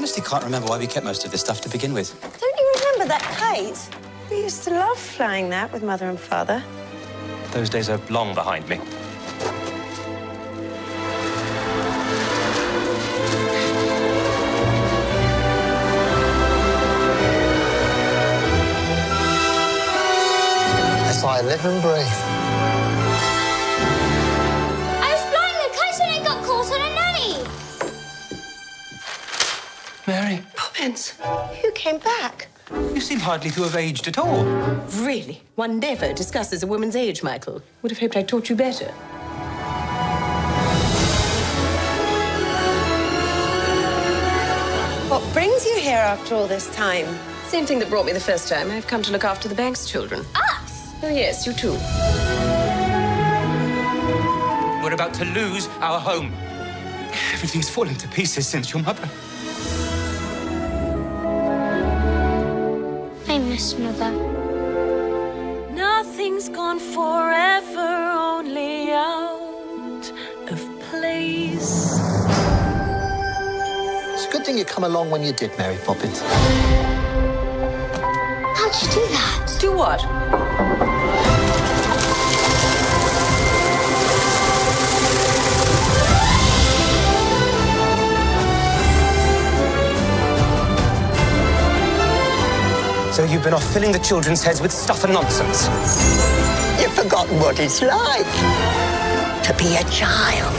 honestly can't remember why we kept most of this stuff to begin with. Don't you remember that kite? We used to love flying that with Mother and Father. Those days are long behind me. That's why I live and breathe. I was flying the kite and it got caught on a nanny. Mary, Poppins, you came back. you seem hardly to have aged at all. Really? One never discusses a woman's age, Michael. Would have hoped I taught you better. What brings you here after all this time? Same thing that brought me the first time. I've come to look after the bank's children. Us? Oh, yes, you too. We're about to lose our home. Everything's fallen to pieces since your mother. I miss Mother. Nothing's gone forever, only out of place. It's a good thing you come along when you did, Mary Poppins. How'd you do that? Do what? So you've been off filling the children's heads with stuff and nonsense. You've forgotten what it's like to be a child.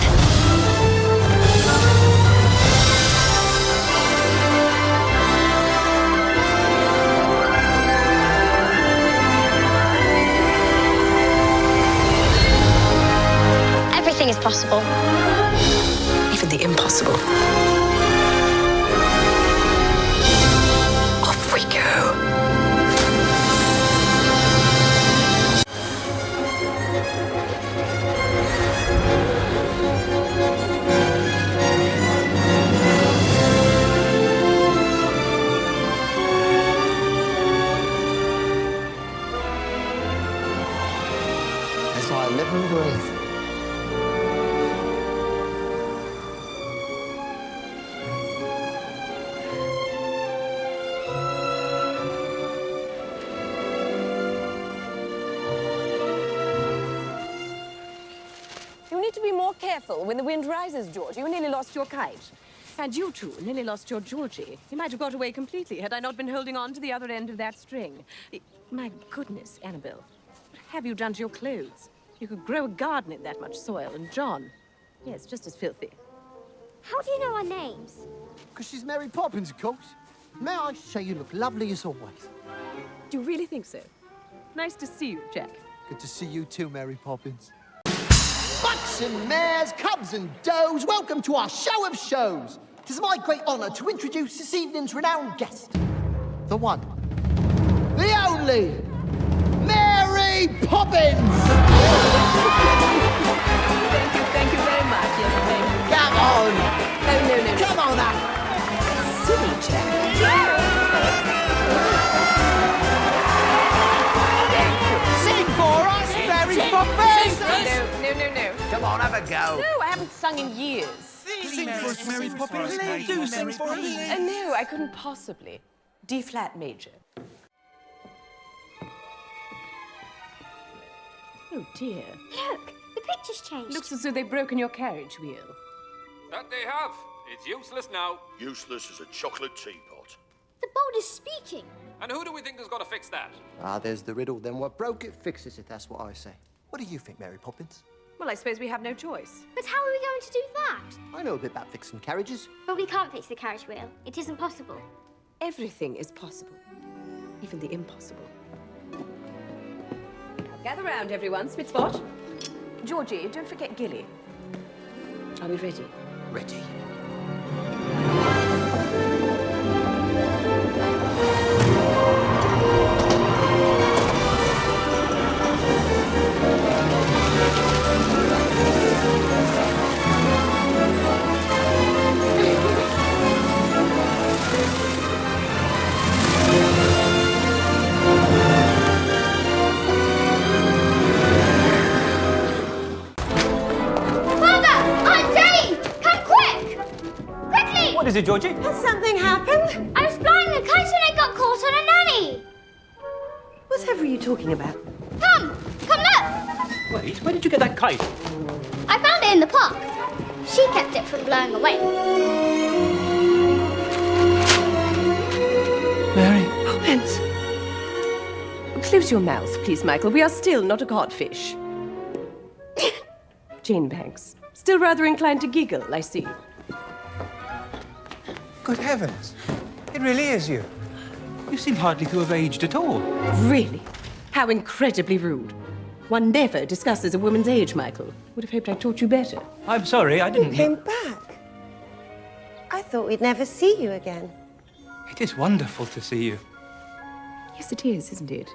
Everything is possible. Even the impossible. Off we go. That's why I live and breathe. You need to be more careful when the wind rises, George. You nearly lost your kite. And you, too, nearly lost your Georgie. You might have got away completely had I not been holding on to the other end of that string. My goodness, Annabelle, what have you done to your clothes? You could grow a garden in that much soil. And John, yes, just as filthy. How do you know our names? Because she's Mary Poppins, of course. May I say you look lovely as always. Do you really think so? Nice to see you, Jack. Good to see you too, Mary Poppins. Bucks and mares, cubs and does, welcome to our show of shows. It is my great honour to introduce this evening's renowned guest. The one, the only, Mary Poppins! Thank you very much. Yes, thank you. Come on! Oh, no. Come on now! Silly Jack. Sing for us, Mary Poppins! No. Come on, have a go. No, I haven't sung in years. Sing for us, Mary Poppins. Please do sing for us. No, I couldn't possibly. D flat major. Oh, dear. Look, the picture's changed. Looks as though they've broken your carriage wheel. That they have. It's useless now. Useless as a chocolate teapot. The board is speaking. And who do we think is going to fix that? Ah, there's the riddle. Then what broke it fixes it, that's what I say. What do you think, Mary Poppins? Well, I suppose we have no choice. But how are we going to do that? I know a bit about fixing carriages. But we can't fix the carriage wheel. It isn't possible. Everything is possible. Even the impossible. Now, gather round, everyone. Spitspot. Georgie, don't forget Gilly. Are we ready? Ready. Father! Aunt Jenny! Come quick! Quickly! What is it, Georgie? Has something happened? talking about? Come look! Wait, where did you get that kite? I found it in the park. She kept it from blowing away. Mary? Poppins! Close your mouth, please, Michael. We are still not a codfish. Jane Banks. Still rather inclined to giggle, I see. Good heavens. It really is you. You seem hardly to have aged at all. Really? How incredibly rude. One never discusses a woman's age, Michael. Would have hoped I taught you better. I'm sorry, I didn't... You came back. I thought we'd never see you again. It is wonderful to see you. Yes, it is, isn't it?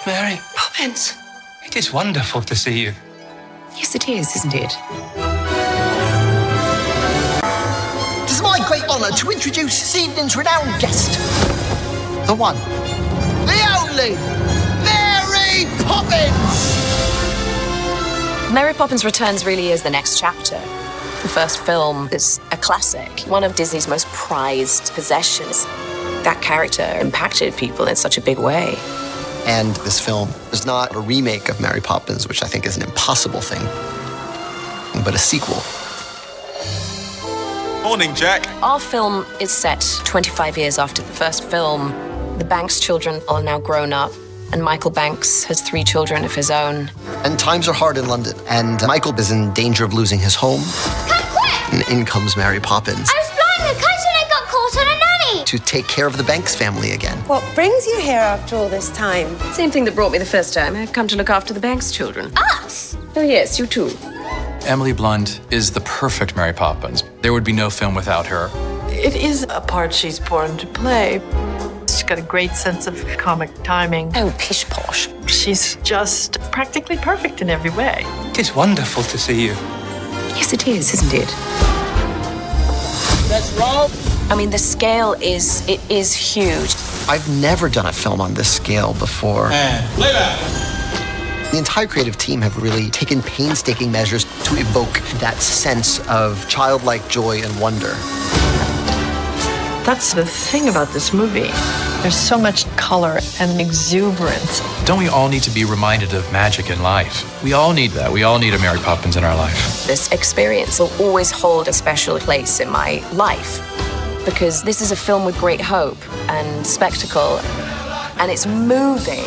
Mary, Poppins! it is wonderful to see you. Yes, it is, isn't it? It is my great honour to introduce this evening's renowned guest. The one, the only, Mary Poppins! Mary Poppins Returns really is the next chapter. The first film is a classic, one of Disney's most prized possessions. That character impacted people in such a big way. And this film is not a remake of Mary Poppins, which I think is an impossible thing, but a sequel. Morning, Jack. Our film is set 25 years after the first film. The Banks children are now grown up, and Michael Banks has 3 children of his own. And times are hard in London, and Michael is in danger of losing his home. Come quick! And in comes Mary Poppins I was flying the kite and I got caught on a nanny! to take care of the Banks family again. What brings you here after all this time? Same thing that brought me the first time. I've come to look after the Banks children. Us? Oh, yes, you too. Emily Blunt is the perfect Mary Poppins. There would be no film without her. It is a part she's born to play. She got a great sense of comic timing. Oh, pish posh. She's just practically perfect in every way. It is wonderful to see you. Yes, it is, isn't it? That's Rob. I mean, the scale is huge. I've never done a film on this scale before. Playback. The entire creative team have really taken painstaking measures to evoke that sense of childlike joy and wonder. That's the thing about this movie. There's so much color and exuberance. Don't we all need to be reminded of magic in life? We all need that. We all need a Mary Poppins in our life. This experience will always hold a special place in my life because this is a film with great hope and spectacle, and it's moving.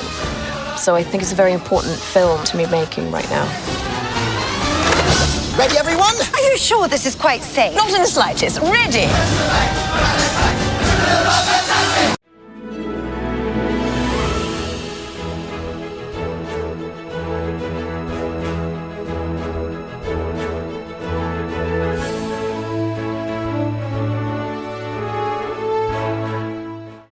So I think it's a very important film to be making right now. Ready, everyone? Are you sure this is quite safe? Not in the slightest. Ready?